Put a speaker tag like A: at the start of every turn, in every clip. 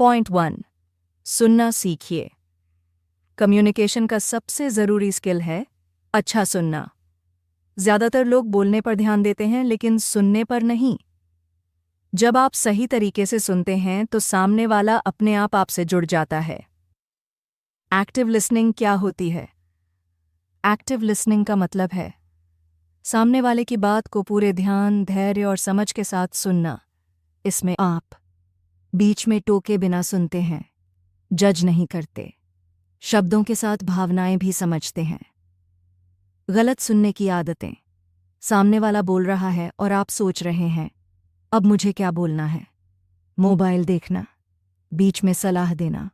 A: Point 1, सुनना सीखिए। Communication का सबसे ज़रूरी स्किल है अच्छा सुनना। ज़्यादातर लोग बोलने पर ध्यान देते हैं लेकिन सुनने पर नहीं। जब आप सही तरीके से सुनते हैं तो सामने वाला अपने आप आपसे जुड़ जाता है। एक्टिव लिसनिंग क्या होती है? एक्टिव लिसनिंग का मतलब है सामने वाले की बात को पूरे ध्यान, धैर्य और समझ के साथ सुनना। इसमें आप बीच में टोके बिना सुनते हैं, जज नहीं करते, शब्दों के साथ भावनाएं भी समझते हैं। गलत सुनने की आदतें। सामने वाला बोल रहा है और आप सोच रहे हैं अब मुझे क्या बोलना है। मोबाइल देखना, बीच में सलाह देना,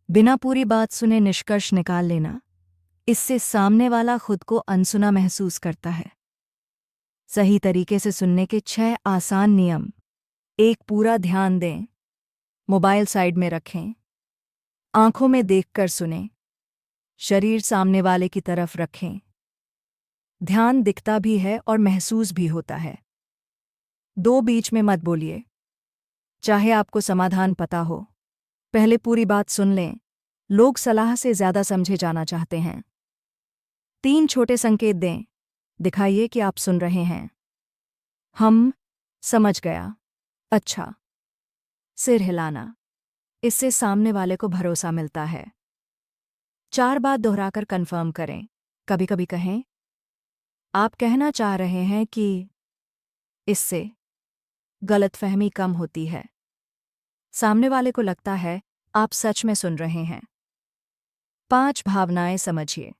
A: बिना पूरी बात सुने निष्कर्ष निकाल लेना। इससे सामने वाला खुद को अनसुना महसूस करता है। सही तरीके से सुनने के 6 आसान नियम। 1, पूरा ध्यान दें। मोबाइल साइड में रखें। आंखों में देखकर सुनें। शरीर सामने वाले की तरफ रखें। ध्यान दिखता भी है और महसूस भी होता है। 2, बीच में मत बोलिए। चाहे आपको समाधान पता हो, पहले पूरी बात सुन लें। लोग सलाह से ज़्यादा समझे जाना चाहते हैं। 3, छोटे संकेत दें। दिखाइए कि आप सुन रहे हैं। हम, समझ गया, अच्छा। सिर हिलाना। इससे सामने वाले को भरोसा मिलता है। 4 बात दोहराकर कंफर्म करें। कभी कभी कहें आप कहना चाह रहे हैं कि। इससे गलतफहमी कम होती है। सामने वाले को लगता है आप सच में सुन रहे हैं। 5, भावनाएं समझिए।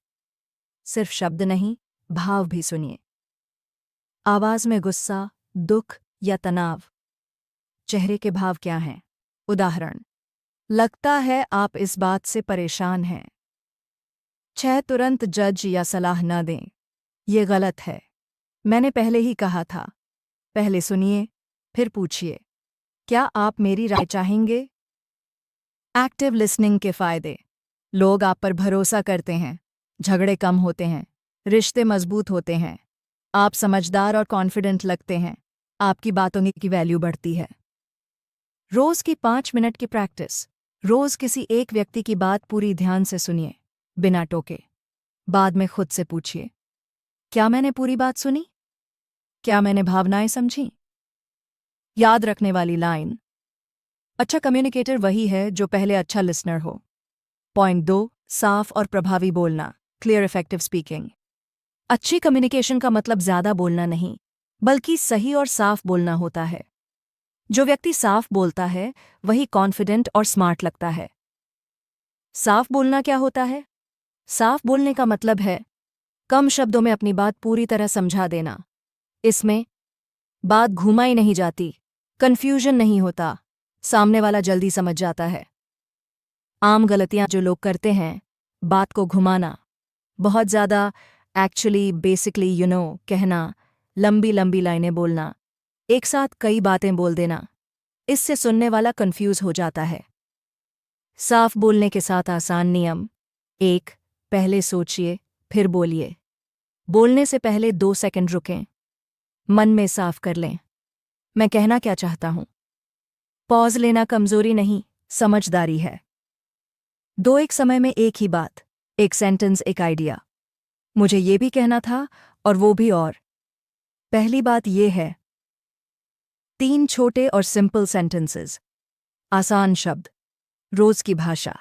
A: सिर्फ शब्द नहीं, भाव भी सुनिए। आवाज में गुस्सा, दुख या तनाव। चेहरे के भाव क्या हैं? उदाहरण, लगता है आप इस बात से परेशान हैं। 6, तुरंत जज या सलाह न दें। ये गलत है, मैंने पहले ही कहा था। पहले सुनिए, फिर पूछिए, क्या आप मेरी राय चाहेंगे? एक्टिव लिसनिंग के फायदे। लोग आप पर भरोसा करते हैं, झगड़े कम होते हैं, रिश्ते मजबूत होते हैं, आप समझदार और कॉन्फिडेंट लगते हैं, आपकी बातों की वैल्यू बढ़ती है। रोज की 5 मिनट की प्रैक्टिस। रोज किसी एक व्यक्ति की बात पूरी ध्यान से सुनिए, बिना टोके। बाद में खुद से पूछिए, क्या मैंने पूरी बात सुनी? क्या मैंने भावनाएं समझी? याद रखने वाली लाइन। अच्छा कम्युनिकेटर वही है जो पहले अच्छा लिसनर हो। पॉइंट 2, साफ और प्रभावी बोलना। Clear effective speaking. अच्छी कम्युनिकेशन का मतलब ज़्यादा बोलना नहीं, बल्कि सही और साफ बोलना होता है। जो व्यक्ति साफ बोलता है वही कॉन्फिडेंट और स्मार्ट लगता है। साफ बोलना क्या होता है? साफ बोलने का मतलब है कम शब्दों में अपनी बात पूरी तरह समझा देना। इसमें बात घुमाई नहीं जाती, कंफ्यूजन नहीं होता, सामने वाला जल्दी समझ जाता है। आम गलतियां जो लोग करते हैं, बात को घुमाना, बहुत ज़्यादा एक्चुअली, बेसिकली, कहना, लंबी लंबी लाइनें बोलना, एक साथ कई बातें बोल देना। इससे सुनने वाला कंफ्यूज हो जाता है। साफ बोलने के साथ आसान नियम। 1, पहले सोचिए, फिर बोलिए। बोलने से पहले 2 सेकंड रुकें। मन में साफ कर लें, मैं कहना क्या चाहता हूं। पॉज लेना कमजोरी नहीं, समझदारी है। 2, एक समय में एक ही बात, एक सेंटेंस, एक आइडिया। मुझे ये भी कहना था और वो भी। और पहली बात ये है। 3, छोटे और सिंपल सेंटेंसेस। आसान शब्द, रोज की भाषा।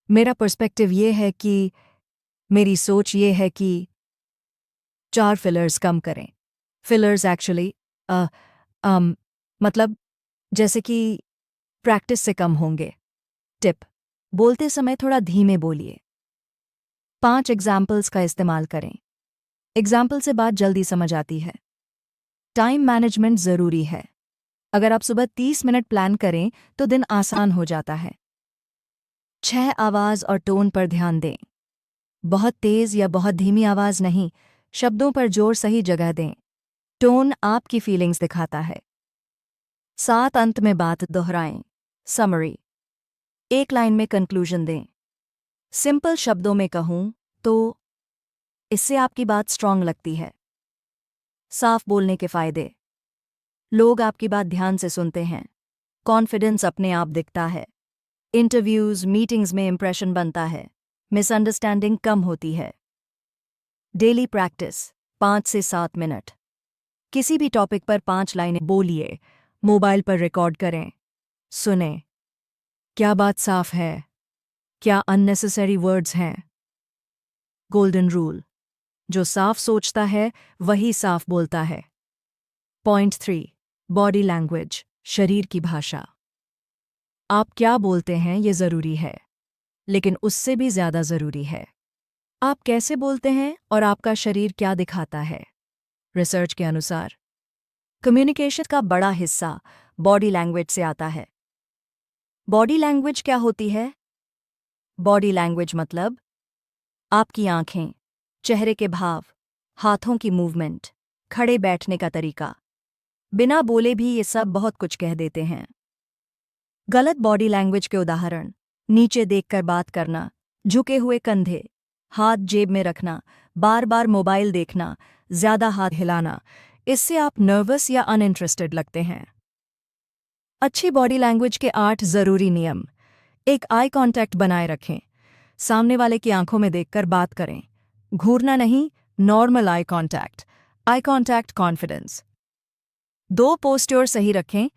A: मेरा पर्सपेक्टिव ये है कि, मेरी सोच ये है कि। 4, फिलर्स कम करें। फिलर्स एक्चुअली मतलब जैसे कि प्रैक्टिस से कम होंगे। टिप, बोलते समय थोड़ा धीमे बोलिए। 5, एग्जाम्पल्स का इस्तेमाल करें। एग्जाम्पल से बात जल्दी समझ आती है। टाइम मैनेजमेंट ज़रूरी है। अगर आप सुबह 30 मिनट प्लान करें तो दिन आसान हो जाता है। 6, आवाज़ और टोन पर ध्यान दें। बहुत तेज़ या बहुत धीमी आवाज़ नहीं, शब्दों पर जोर सही जगह दें। टोन आपकी फीलिंग्स दिखाता है। 7, अंत में बात दोहराएं। समरी, एक लाइन में कंक्लूजन दें। सिंपल शब्दों में कहूं तो, इससे आपकी बात स्ट्रांग लगती है। साफ बोलने के फायदे। लोग आपकी बात ध्यान से सुनते हैं, कॉन्फिडेंस अपने आप दिखता है, इंटरव्यूज मीटिंग्स में इंप्रेशन बनता है, मिसअंडरस्टैंडिंग कम होती है। डेली प्रैक्टिस 5 से 7 मिनट। किसी भी टॉपिक पर 5 लाइनें बोलिए, मोबाइल पर रिकॉर्ड करें, सुने। क्या बात साफ है? क्या अननेसेसरी वर्ड्स हैं? गोल्डन रूल, जो साफ सोचता है वही साफ बोलता है। पॉइंट 3, बॉडी लैंग्वेज, शरीर की भाषा। आप क्या बोलते हैं ये ज़रूरी है, लेकिन उससे भी ज़्यादा ज़रूरी है आप कैसे बोलते हैं और आपका शरीर क्या दिखाता है। रिसर्च के अनुसार कम्युनिकेशन का बड़ा हिस्सा बॉडी लैंग्वेज से आता है। बॉडी लैंग्वेज क्या होती है? बॉडी लैंग्वेज मतलब आपकी आंखें, चेहरे के भाव, हाथों की मूवमेंट, खड़े बैठने का तरीका। बिना बोले भी ये सब बहुत कुछ कह देते हैं। गलत बॉडी लैंग्वेज के उदाहरण: नीचे देखकर बात करना, झुके हुए कंधे, हाथ जेब में रखना, बार बार मोबाइल देखना, ज्यादा हाथ हिलाना। इससे आप नर्वस या अनइंटरेस्टेड लगते हैं। अच्छी बॉडी लैंग्वेज के 8 जरूरी नियम। एक, आई कांटेक्ट बनाए रखें। सामने वाले की आंखों में देखकर बात करें, घूरना नहीं, नॉर्मल आई कांटेक्ट कॉन्फिडेंस। 2, पोस्ट्योर सही रखें,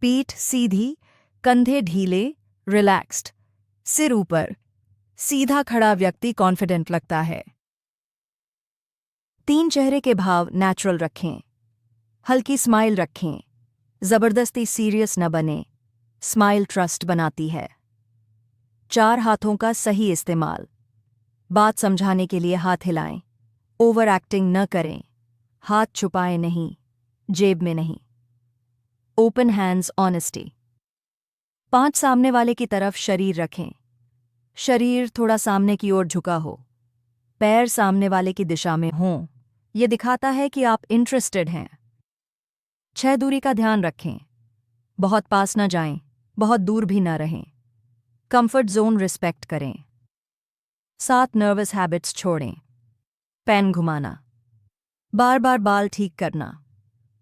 A: पीठ सीधी, कंधे ढीले, रिलैक्स्ड, सिर ऊपर। सीधा खड़ा व्यक्ति कॉन्फिडेंट लगता है। 3, चेहरे के भाव नेचुरल रखें, हल्की स्माइल रखें, जबरदस्ती सीरियस न बने, स्माइल ट्रस्ट बनाती है। 4, हाथों का सही इस्तेमाल, बात समझाने के लिए हाथ हिलाएं, ओवर एक्टिंग न करें, हाथ छुपाएं नहीं, जेब में नहीं। Open hands honesty. 5, सामने वाले की तरफ शरीर रखें, शरीर थोड़ा सामने की ओर झुका हो, पैर सामने वाले की दिशा में हों, यह दिखाता है कि आप इंटरेस्टेड हैं। 6, दूरी का ध्यान रखें, बहुत पास न जाएं, बहुत दूर भी न रहें, कंफर्ट जोन रिस्पेक्ट करें। 7, नर्वस हैबिट्स छोड़ें, पेन घुमाना, बार बार बाल ठीक करना,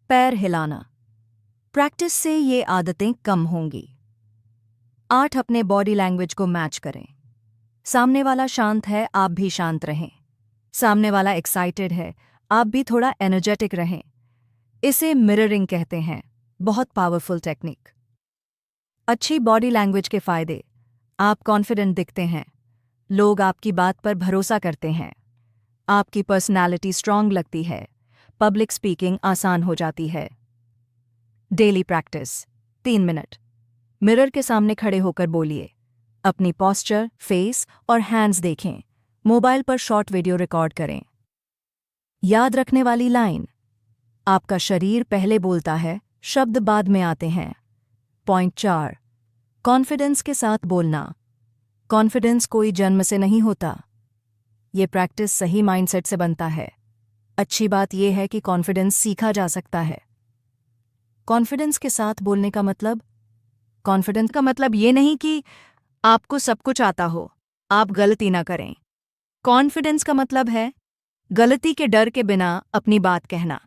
A: पैर हिलाना। प्रैक्टिस से ये आदतें कम होंगी। 8, अपने बॉडी लैंग्वेज को मैच करें। सामने वाला शांत है, आप भी शांत रहें। सामने वाला एक्साइटेड है, आप भी थोड़ा एनर्जेटिक रहें। इसे मिररिंग कहते हैं, बहुत पावरफुल टेक्निक। अच्छी बॉडी लैंग्वेज के फायदे: आप कॉन्फिडेंट दिखते हैं, लोग आपकी बात पर भरोसा करते हैं, आपकी पर्सनालिटी स्ट्रांग लगती है, पब्लिक स्पीकिंग आसान हो जाती है। Daily practice 3 minute. मिरर के सामने खड़े होकर बोलिए, अपनी पोस्चर, फेस और हैंड्स देखें, मोबाइल पर शॉर्ट वीडियो रिकॉर्ड करें। याद रखने वाली लाइन: आपका शरीर पहले बोलता है, शब्द बाद में आते हैं। पॉइंट 4, कॉन्फिडेंस के साथ बोलना। कॉन्फिडेंस कोई जन्म से नहीं होता, ये प्रैक्टिस सही माइंडसेट से बनता है। अच्छी बात यह है कि कॉन्फिडेंस सीखा जा सकता है। कॉन्फिडेंस के साथ बोलने का मतलब: कॉन्फिडेंस का मतलब ये नहीं कि आपको सब कुछ आता हो, आप गलती ना करें। कॉन्फिडेंस का मतलब है गलती के डर के बिना अपनी बात कहना।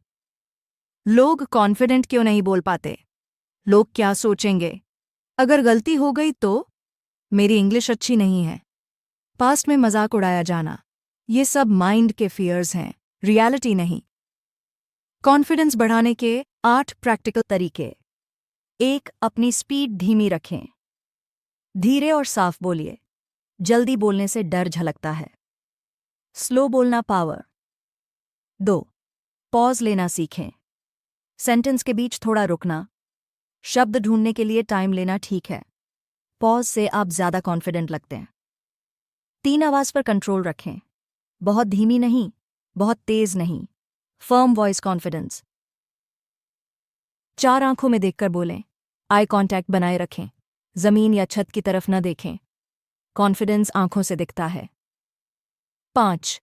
A: लोग कॉन्फिडेंट क्यों नहीं बोल पाते? लोग क्या सोचेंगे? अगर गलती हो गई तो? मेरी इंग्लिश अच्छी नहीं है। पास्ट में मजाक उड़ाया जाना, ये सब माइंड के फियर्स हैं, रियलिटी नहीं। कॉन्फिडेंस बढ़ाने के 8 प्रैक्टिकल तरीके। 1, अपनी स्पीड धीमी रखें, धीरे और साफ बोलिए, जल्दी बोलने से डर झलकता है। स्लो बोलना पावर। 2, पॉज लेना सीखें, सेंटेंस के बीच थोड़ा रुकना, शब्द ढूंढने के लिए टाइम लेना ठीक है, पॉज से आप ज्यादा कॉन्फिडेंट लगते हैं। 3, आवाज पर कंट्रोल रखें, बहुत धीमी नहीं, बहुत तेज नहीं, फर्म वॉइस कॉन्फिडेंस। 4, आंखों में देखकर बोलें, आई कांटेक्ट बनाए रखें, जमीन या छत की तरफ न देखें, कॉन्फिडेंस आंखों से दिखता है। 5,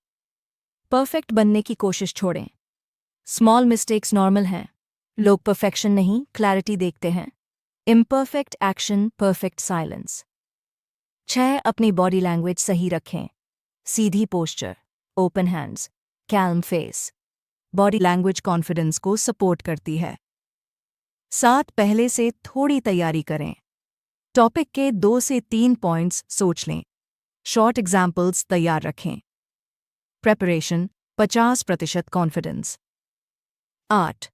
A: परफेक्ट बनने की कोशिश छोड़ें, स्मॉल मिस्टेक्स नॉर्मल हैं, लोग परफेक्शन नहीं क्लैरिटी देखते हैं। Imperfect action, perfect silence. 6, अपनी बॉडी लैंग्वेज सही रखें, सीधी posture, open hands, calm face. Body language confidence को सपोर्ट करती है। 7, पहले से थोड़ी तैयारी करें, टॉपिक के 2 से 3 पॉइंट्स सोच लें। शॉर्ट एग्जाम्पल्स तैयार रखें। Preparation 50% confidence. 8.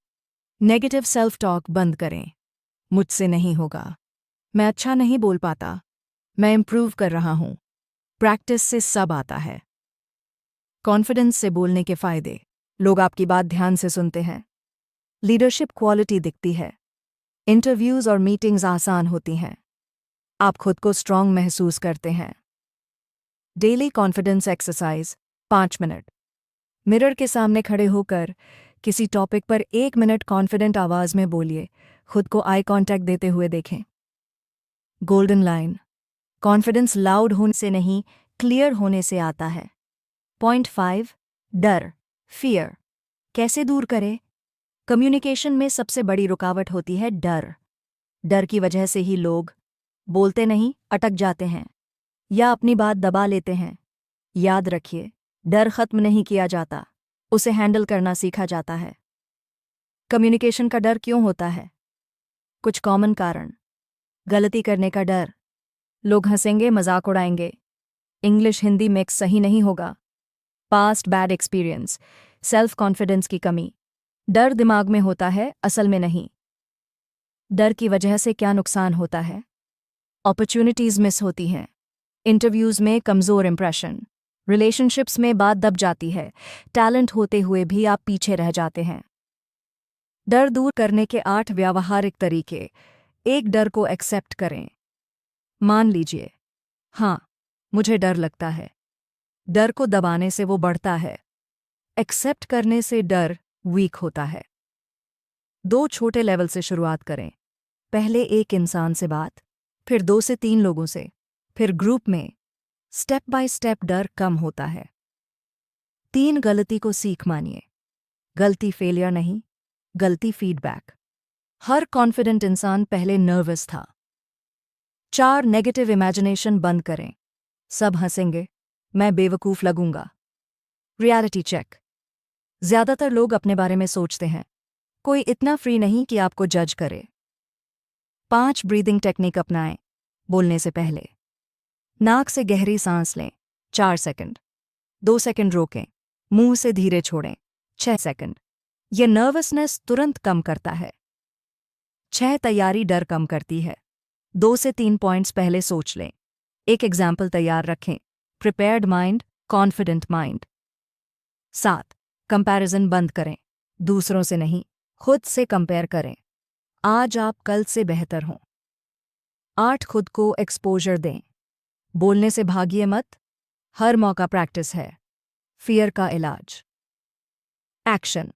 A: Negative self talk बंद करें। मुझसे नहीं होगा, मैं अच्छा नहीं बोल पाता, मैं इम्प्रूव कर रहा हूं। प्रैक्टिस से सब आता है। कॉन्फिडेंस से बोलने के फायदे। लोग आपकी बात ध्यान से सुनते हैं। लीडरशिप क्वालिटी दिखती है। इंटरव्यूज और मीटिंग्स आसान होती हैं। आप खुद को स्ट्रांग महसूस करते हैं। Daily confidence exercise 5 minute. Mirror के सामने खड़े होकर किसी टॉपिक पर 1 मिनट कॉन्फिडेंट आवाज में बोलिए। खुद को आई कांटेक्ट देते हुए देखें। Golden line. कॉन्फिडेंस लाउड होने से नहीं, क्लियर होने से आता है। पॉइंट 5. डर, फियर कैसे दूर करें? कम्युनिकेशन में सबसे बड़ी रुकावट होती है डर। डर की वजह से ही लोग बोलते नहीं, अटक जाते हैं या अपनी बात दबा लेते हैं। याद रखिए, डर खत्म नहीं किया जाता, उसे हैंडल करना सीखा जाता है। कम्युनिकेशन का डर क्यों होता है? कुछ कॉमन कारण। गलती करने का डर, लोग हंसेंगे, मजाक उड़ाएंगे, इंग्लिश हिंदी मिक्स सही नहीं होगा, past bad experience, self confidence की कमी। डर दिमाग में होता है, असल में नहीं। डर की वजह से क्या नुकसान होता है? अपॉर्चुनिटीज मिस होती हैं, इंटरव्यूज में कमजोर इंप्रेशन, रिलेशनशिप्स में बात दब जाती है, टैलेंट होते हुए भी आप पीछे रह जाते हैं। डर दूर करने के 8 व्यावहारिक तरीके। 1. डर को एक्सेप्ट करें। मान लीजिए, हाँ, मुझे डर लगता है। डर को दबाने से वो बढ़ता है। एक्सेप्ट करने से डर वीक होता है। 2 छोटे लेवल से शुरुआत करें। पहले एक इंसान से बात, फिर 2 से 3 लोगों से, फिर ग्रुप में। स्टेप बाय स्टेप डर कम होता है। 3. गलती को सीख मानिए। गलती फेलियर नहीं, गलती फीडबैक। हर कॉन्फिडेंट इंसान पहले नर्वस था। 4. नेगेटिव इमेजिनेशन बंद करें। सब हंसेंगे, मैं बेवकूफ लगूंगा। Reality check. ज्यादातर लोग अपने बारे में सोचते हैं, कोई इतना फ्री नहीं कि आपको जज करे। 5. ब्रीदिंग टेक्निक अपनाएं। बोलने से पहले नाक से गहरी सांस लें 4 सेकंड, 2 सेकंड रोकें, मुंह से धीरे छोड़ें 6 सेकंड। यह नर्वसनेस तुरंत कम करता है। 6. तैयारी डर कम करती है। 2 से 3 पॉइंट्स पहले सोच लें। एक एग्जाम्पल तैयार रखें। Prepared mind, confident mind. 7. Comparison बंद करें। दूसरों से नहीं, खुद से कंपेयर करें। आज आप कल से बेहतर हों। 8. खुद को एक्सपोजर दें। बोलने से भागिए मत, हर मौका प्रैक्टिस है। फियर का इलाज। एक्शन।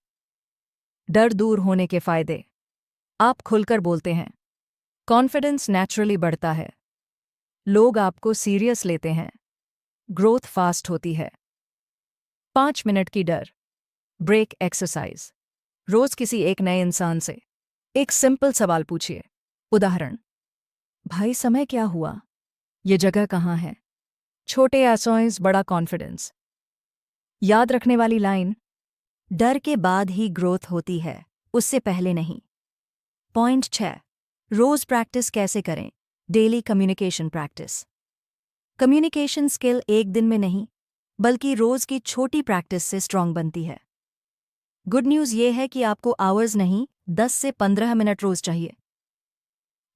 A: डर दूर होने के फायदे। आप खुलकर बोलते हैं, कॉन्फिडेंस नेचुरली बढ़ता है। लोग आपको सीरियस लेते हैं, ग्रोथ फास्ट होती है। 5 मिनट की डर ब्रेक एक्सरसाइज। रोज किसी एक नए इंसान से एक सिंपल सवाल पूछिए। उदाहरण, भाई समय क्या हुआ? ये जगह कहाँ है? छोटे एसॉइस, बड़ा कॉन्फिडेंस। याद रखने वाली लाइन, डर के बाद ही ग्रोथ होती है, उससे पहले नहीं। पॉइंट 6. रोज प्रैक्टिस कैसे करें? Daily communication practice. Communication skill एक दिन में नहीं, बल्कि रोज की छोटी प्रैक्टिस से स्ट्रांग बनती है। गुड न्यूज़ ये है कि आपको आवर्स नहीं, 10 से 15 मिनट रोज चाहिए।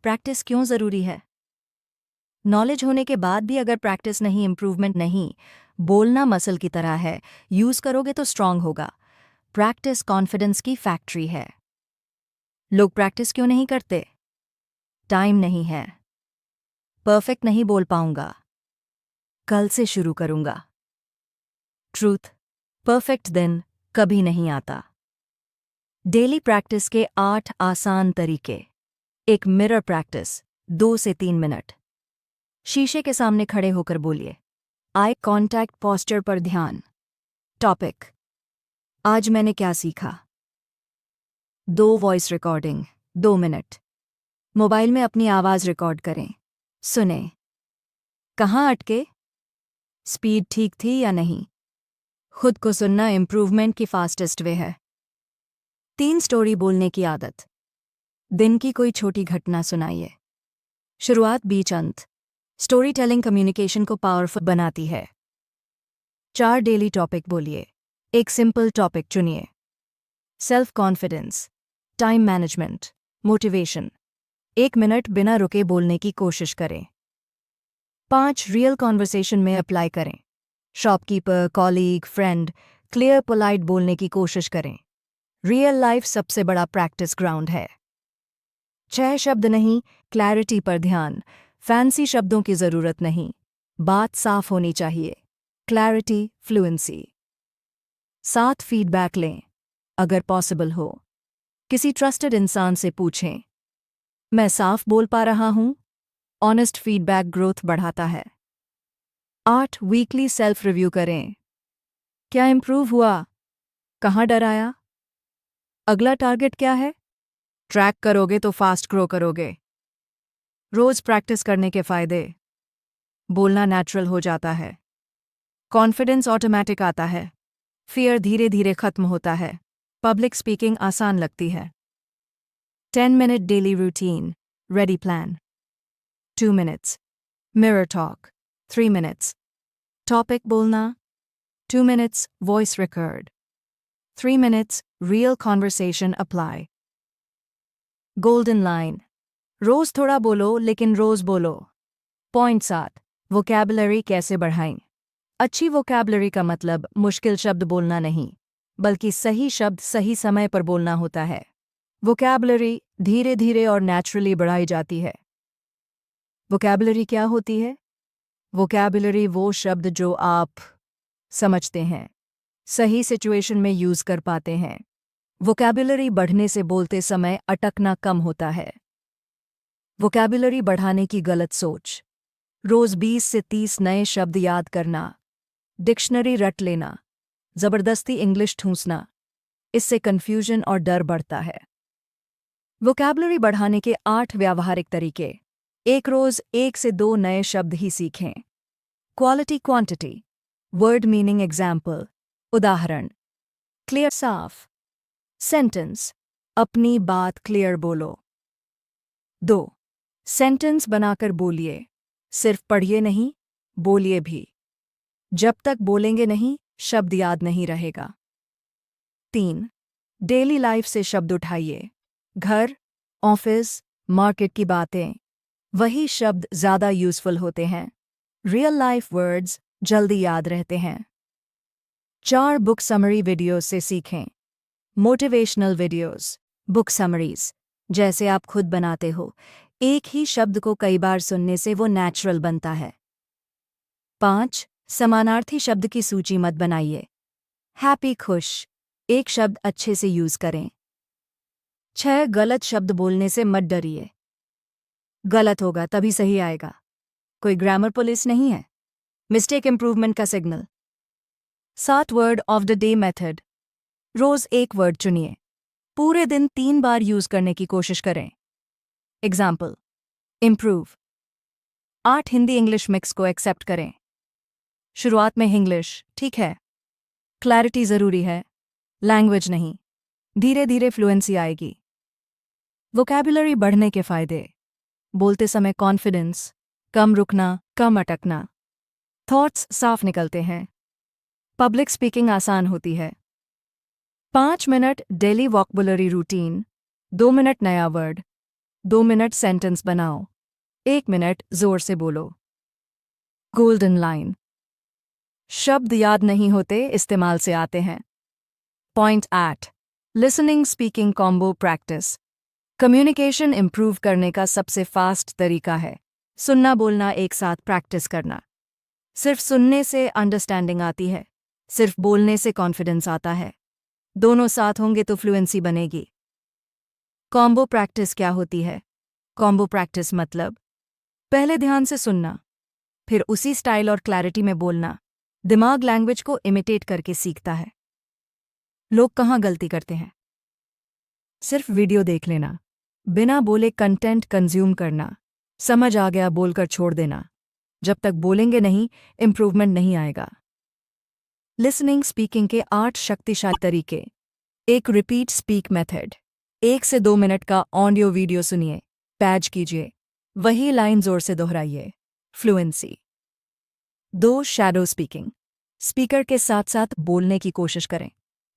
A: प्रैक्टिस क्यों ज़रूरी है? नॉलेज होने के बाद भी अगर प्रैक्टिस नहीं, इंप्रूवमेंट नहीं। बोलना मसल की तरह है, यूज करोगे तो स्ट्रांग होगा। प्रैक्टिस कॉन्फिडेंस की फैक्ट्री है। लोग प्रैक्टिस क्यों नहीं करते? टाइम नहीं है, परफेक्ट नहीं बोल पाऊंगा, कल से शुरू करूंगा। ट्रूथ, परफेक्ट दिन कभी नहीं आता। डेली प्रैक्टिस के 8 आसान तरीके। एक मिरर प्रैक्टिस 2 से 3 मिनट। शीशे के सामने खड़े होकर बोलिए। आई कांटेक्ट, पोस्चर पर ध्यान। टॉपिक, आज मैंने क्या सीखा। 2 वॉइस रिकॉर्डिंग 2 मिनट। मोबाइल में अपनी आवाज़ रिकॉर्ड करें, सुने। कहाँ अटके? स्पीड ठीक थी या नहीं? खुद को सुनना इंप्रूवमेंट की फास्टेस्ट वे है। 3 स्टोरी बोलने की आदत। दिन की कोई छोटी घटना सुनाइए। शुरुआत बीच अंत। स्टोरी टेलिंग कम्युनिकेशन को पावरफुल बनाती है। 4 डेली टॉपिक बोलिए। एक सिंपल टॉपिक चुनिए। Self confidence, time management, motivation. 1 minute बिना रुके बोलने की कोशिश करें। 5 रियल कॉन्वर्सेशन में अप्लाई करें। Shopkeeper, colleague, friend, clear polite बोलने की कोशिश करें। रियल लाइफ सबसे बड़ा प्रैक्टिस ग्राउंड है। 6 शब्द नहीं, क्लैरिटी पर ध्यान। फैंसी शब्दों की जरूरत नहीं, बात साफ होनी चाहिए। Clarity, fluency. 7 फीडबैक लें, अगर पॉसिबल हो। किसी ट्रस्टेड इंसान से पूछें, मैं साफ बोल पा रहा हूं? ऑनेस्ट फीडबैक ग्रोथ बढ़ाता है। 8 वीकली सेल्फ रिव्यू करें। क्या इंप्रूव हुआ? कहाँ डर आया? अगला टारगेट क्या है? ट्रैक करोगे तो फास्ट ग्रो करोगे। रोज प्रैक्टिस करने के फायदे। बोलना नेचुरल हो जाता है। कॉन्फिडेंस ऑटोमेटिक आता है। फियर धीरे धीरे खत्म होता है। पब्लिक स्पीकिंग आसान लगती है। 10 minute daily routine, ready plan. 2 minutes mirror talk, 3 minutes topic बोलना, 2 minutes voice record, 3 minutes real conversation apply. Golden line, रोज थोड़ा बोलो लेकिन रोज बोलो। पॉइंट 7 वोकैबुलरी कैसे बढ़ाएं। अच्छी वोकैबुलरी का मतलब मुश्किल शब्द बोलना नहीं, बल्कि सही शब्द सही समय पर बोलना होता है। वोकैबुलरी धीरे धीरे और नेचुरली बढ़ाई जाती है। वोकैबुलरी क्या होती है? वोकैबुलरी वो शब्द जो आप समझते हैं, सही सिचुएशन में यूज कर पाते हैं। वोकैबुलरी बढ़ने से बोलते समय अटकना कम होता है। वोकैबुलरी बढ़ाने की गलत सोच। रोज 20 से 30 नए शब्द याद करना, डिक्शनरी रट लेना, जबरदस्ती इंग्लिश ठूंसना, इससे कंफ्यूजन और डर बढ़ता है। वोकैबुलरी बढ़ाने के 8 व्यावहारिक तरीके। एक रोज 1 से 2 नए शब्द ही सीखें। Quality quantity, word meaning example, उदाहरण। क्लियर साफ, सेंटेंस, अपनी बात क्लियर बोलो। 2 सेंटेंस बनाकर बोलिए, सिर्फ पढ़िए नहीं, बोलिए भी। जब तक बोलेंगे नहीं, शब्द याद नहीं रहेगा। 3 डेली लाइफ से शब्द उठाइए। घर, ऑफिस, मार्केट की बातें, वही शब्द ज़्यादा यूजफुल होते हैं। रियल लाइफ वर्ड्स जल्दी याद रहते हैं। 4 बुक समरी वीडियोस से सीखें। मोटिवेशनल वीडियोस, बुक समरीज, जैसे आप खुद बनाते हो। एक ही शब्द को कई बार सुनने से वो नेचुरल बनता है। 5 समानार्थी शब्द की सूची मत बनाइए। हैप्पी, खुश, एक शब्द अच्छे से यूज करें। 6 गलत शब्द बोलने से मत डरिए। गलत होगा तभी सही आएगा। कोई ग्रामर पुलिस नहीं है। मिस्टेक इंप्रूवमेंट का signal. 7 word of the day method, रोज एक वर्ड चुनिए। पूरे दिन 3 बार यूज करने की कोशिश करें। Example, improve. 8 Hindi English mix को एक्सेप्ट करें। शुरुआत में इंग्लिश, ठीक है। क्लैरिटी जरूरी है, लैंग्वेज नहीं। धीरे धीरे फ्लुएंसी आएगी। वोकैबुलरी बढ़ने के फायदे। बोलते समय कॉन्फिडेंस, कम रुकना, कम अटकना। थॉट्स साफ निकलते हैं। पब्लिक स्पीकिंग आसान होती है। 5 minute daily vocabulary routine, 2 minute नया वर्ड, 2 मिनट सेंटेंस बनाओ, 1 मिनट जोर से बोलो। गोल्डन लाइन, शब्द याद नहीं होते, इस्तेमाल से आते हैं। Point 8 listening speaking combo practice, communication improve करने का सबसे फास्ट तरीका है सुनना बोलना एक साथ प्रैक्टिस करना। सिर्फ सुनने से अंडरस्टैंडिंग आती है, सिर्फ बोलने से कॉन्फिडेंस आता है। दोनों साथ होंगे तो फ्लुएंसी बनेगी। कॉम्बो प्रैक्टिस क्या होती है? कॉम्बो प्रैक्टिस मतलब पहले ध्यान से सुनना, फिर उसी स्टाइल और क्लैरिटी में बोलना। दिमाग लैंग्वेज को इमिटेट करके सीखता है। लोग कहाँ गलती करते हैं? सिर्फ वीडियो देख लेना, बिना बोले कंटेंट कंज्यूम करना, समझ आ गया बोलकर छोड़ देना। जब तक बोलेंगे नहीं, इंप्रूवमेंट नहीं आएगा। लिसनिंग स्पीकिंग के 8 शक्तिशाली तरीके। एक रिपीट स्पीक मेथड, 1 से 2 मिनट का ऑडियो वीडियो सुनिए, पैच कीजिए, वही लाइन जोर से दोहराइए। फ्लुएंसी। 2. Shadow speaking. स्पीकर के साथ साथ बोलने की कोशिश करें।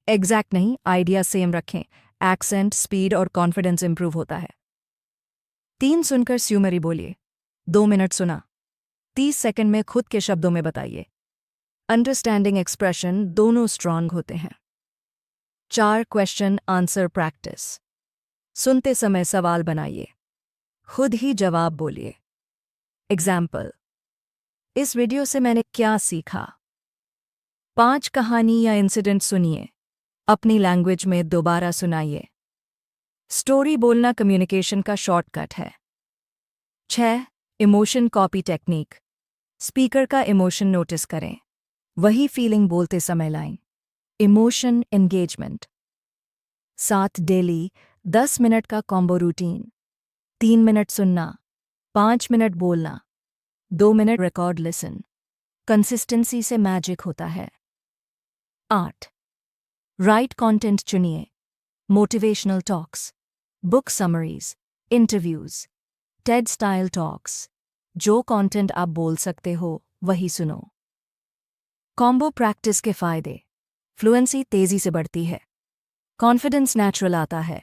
A: एग्जैक्ट नहीं, आइडिया सेम रखें। एक्सेंट, स्पीड और कॉन्फिडेंस इंप्रूव होता है। 3. सुनकर स्यूमरी बोलिए। 2 मिनट सुना, 30 सेकंड में खुद के शब्दों में बताइए। अंडरस्टैंडिंग, एक्सप्रेशन दोनों स्ट्रांग होते हैं। 4. Question answer practice. सुनते समय सवाल बनाइए, खुद ही जवाब बोलिए। एग्जाम्पल, इस वीडियो से मैंने क्या सीखा। 5. कहानी या इंसिडेंट सुनिए, अपनी लैंग्वेज में दोबारा सुनाइए। स्टोरी बोलना कम्युनिकेशन का शॉर्टकट है। 6. Emotion copy technique. स्पीकर का इमोशन नोटिस करें, वही फीलिंग बोलते समय लाएं। Emotion engagement. 7. डेली 10 मिनट का कॉम्बो रूटीन। 3 मिनट सुनना, 5 मिनट बोलना, 2 मिनट रिकॉर्ड लिसन। कंसिस्टेंसी से मैजिक होता है। 8. राइट कंटेंट चुनिए, motivational talks, book summaries, interviews, Ted style talks. जो कंटेंट आप बोल सकते हो वही सुनो। कॉम्बो प्रैक्टिस के फायदे। फ्लुएंसी तेजी से बढ़ती है, कॉन्फिडेंस नेचुरल आता है,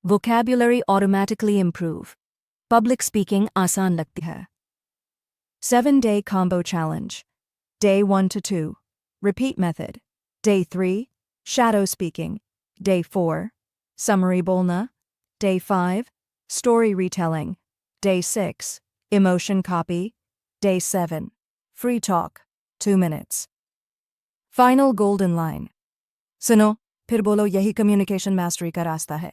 A: vocabulary automatically improve, public speaking आसान लगती है। 7-day combo challenge. Day 1 to 2, repeat method. Day 3, shadow speaking. Day 4, summary bolna. Day 5, story retelling. Day 6, emotion copy. Day 7, free talk, 2 minutes. Final golden line. सुनो, फिर बोलो, यही communication mastery का रास्ता है।